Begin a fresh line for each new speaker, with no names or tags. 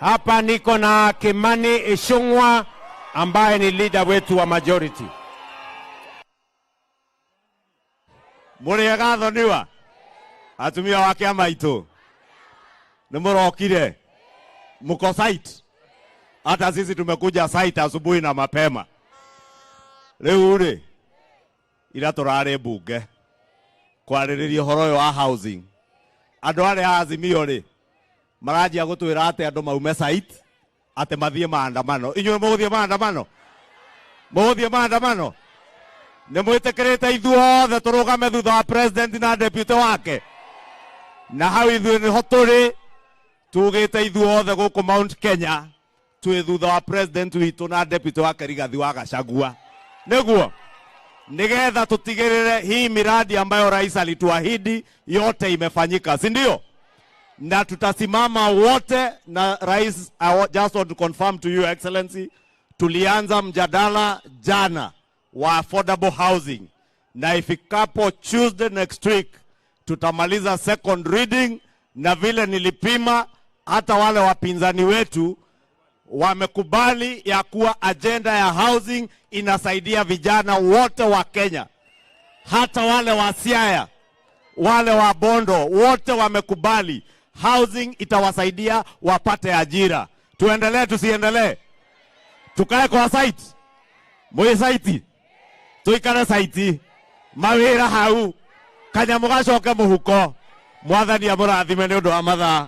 Hapa niko na Kimani Ichungwa ambaye ni leader wetu wa majority.
Muriega thoniwa atumia wake amaitu nimurokire muko site. Hata sisi tumekuja site asubuhi na mapema. Leo uri ira turare bunge kwaririria horo wa housing. Andu are AZIMIO ri marajia gutwira ate andu maume site ate mathie maandamano. Inywe muguthie maandamano? Muguthie maandamano? Nimwitikerete ithuothe turugame thutha wa president na deputy wake. Na hau ithuĩ niho turi tugite ithuothe guku Mount Kenya twi thutha wa president witu na deputy wake Rigathi wa Gachagua. Niguo nigetha tutigirire hii miradi ambayo rais alituahidi yote imefanyika, si ndio? Na tutasimama wote na rais. I just want to confirm to you excellency, tulianza mjadala jana wa affordable housing, na ifikapo Tuesday next week tutamaliza second reading. Na vile nilipima, hata wale wapinzani wetu wamekubali ya kuwa agenda ya housing inasaidia vijana wote wa Kenya. Hata wale wa Siaya, wale wa Bondo, wote wamekubali housing itawasaidia wapate ajira. Tuendelee tusiendelee? Tukae kwa site? Mwe site? Tuikare site? Mawira hau kanyamu gacoke muhuko. Mwathani amurathime ni undu wa mathaa.